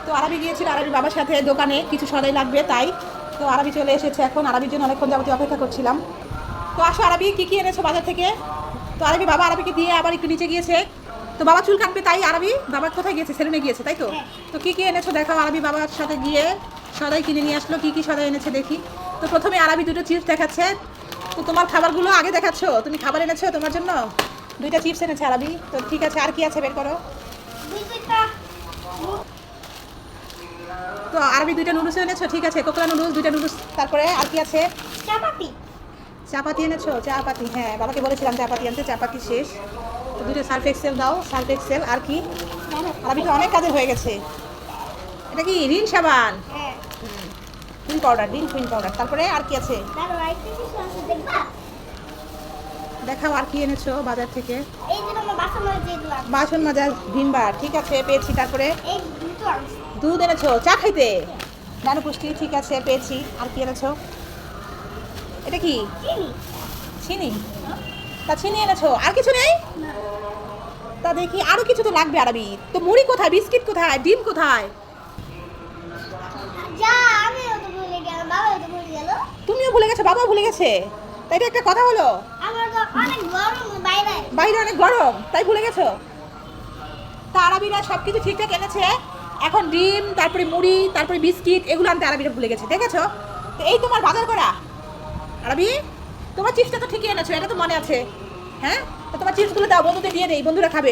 তো আরবি গিয়েছিল আরবি বাবার সাথে দোকানে, কিছু সদাই লাগবে তাই। তো আরবি চলে এসেছে এখন, আরবির জন্য অনেকক্ষণ যাবতীয় অপেক্ষা করছিলাম। তো আসো আরবি, কী কী এনেছো বাজার থেকে? তো আরবি বাবা আরবিকে দিয়ে আবার একটু নিচে গিয়েছে। তো বাবা চুল কাটবে তাই আরবি বাবা কোথায় গিয়েছে? সেলুনে গিয়েছে তাই তো। তো কী কী এনেছো দেখাও। আরবি বাবার সাথে গিয়ে সদাই কিনে নিয়ে আসলো। কী কী সদাই এনেছে দেখি। তো প্রথমে আরবি দুটো চিপস দেখাচ্ছে। তো তোমার খাবারগুলো আগে দেখাচ্ছ, তুমি খাবার এনেছো তোমার জন্য? দুইটা চিপস এনেছে আরবি। তো ঠিক আছে, আর কি আছে বের করো। তো আরবি দুইটা নুডলস এনেছো, ঠিক আছে, কোকোলা নুডলস দুইটা নুডলস। তারপরে আর কি আছে? চাপাতি এনেছো, চাপাতি, হ্যাঁ বাবাকে বলেছিলাম চাপাতি আনতে, চাপাতি শেষ। তো দুটো সার্ফ এক্সেল দাও, সার্ফ এক্সেল। আর কি? আরবিটা অনেক কাজে হয়ে গেছে। এটা কি রিন সাবান? Queen powder, Rin queen powder. তারপরে আর কি আছে দেখাও, আর কি এনেছো বাজার থেকে? বাসন মাজার ভিম বার, ঠিক আছে পেয়েছি। তারপরে দুধ এনেছো চা খাইতে, নানু পুষ্টি, ঠিক আছে পেয়েছি। আর কি এনেছো? এটা কি? চিনি। তা চিনি এনেছো, আর কিছু নেই? তা দেখি আরো কিছু তো লাগবে আরবি। তো মুড়ি কোথায়, বিস্কিট কোথায়, ডিম কোথায়? তুমিও ভুলে গেছো, বাবাও ভুলে গেছে। তাই এটা একটা কথা হলো? বাইরে অনেক গরম তাই ভুলে গেছো। তা আরবিরা সব কিছু ঠিকঠাক এনেছে, এখন ডিম, তারপরে মুড়ি, তারপরে বিস্কিট, এগুলো আনতে আরবিরা ভুলে গেছে, দেখেছো? তো এই তোমার বাজার করা। আরবি তোমার চিপসটা তো ঠিকই এনেছো, এটা তো মনে আছে। হ্যাঁ, তো তোমার চিপসগুলো দাও, বন্ধুদের দিয়ে দেই, বন্ধুরা খাবে।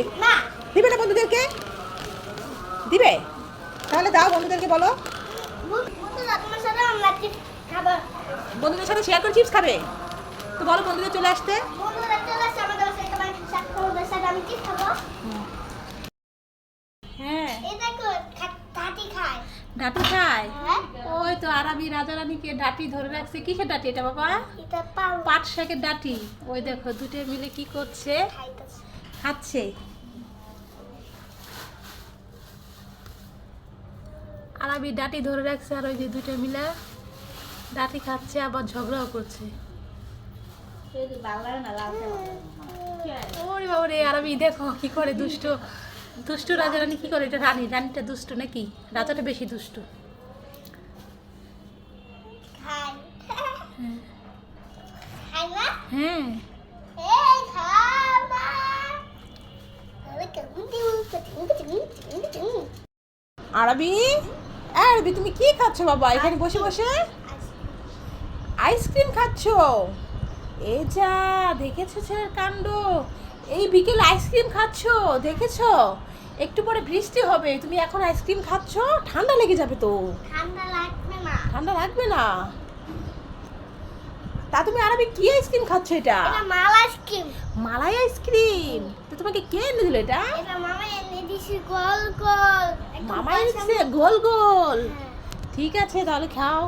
দিবে না বন্ধুদেরকে? দিবে, তাহলে দাও বন্ধুদেরকে, বলো বন্ধুদের সাথে শেয়ার করে চিপস খাবে। তো বলো বন্ধুদের চলে আসতে। হ্যাঁ, ডাটি খায়। ওই তো আরবি রাজা রানীকে ডাটি ধরে রাখছে। কিসের ডাটি এটা বাবা? পাট শাকের ডাটি। ওই দেখো দুটো মিলে কি করছে, খাচ্ছে। আরবি ডাটি ধরে রাখছে, আর ওই যে দুটো মিলে ডাটি খাচ্ছে, আবার ঝগড়াও করছে। ওরে বাবা রে, আরবি দেখো কি করে, দুষ্ট দুষ্টু রাজা রানী কি করে। এটা রানী, রানীটা দুষ্টু নাকি? রাজাটা বেশি দুষ্টু। হ্যাঁ, আরবি আরবি তুমি কি খাচ্ছ বাবা এখানে বসে বসে? আইসক্রিম খাচ্ছ? এই যা, দেখেছো ছেলের কাণ্ড, এই বিকেল আইসক্রিম খাচ্ছ, দেখেছো? একটু পরে বৃষ্টি হবে, তুমি এখন আইসক্রিম খাচ্ছ, ঠান্ডা লেগে যাবে তো। ঠান্ডা লাগবে না? তা তুমি আরবি কি আইসক্রিম খাচ্ছ? এটা মালাই আইসক্রিম। তো তোমাকে কে এনে দিল এটা? মামা এনেছে গোল গোল। ঠিক আছে তাহলে খাও।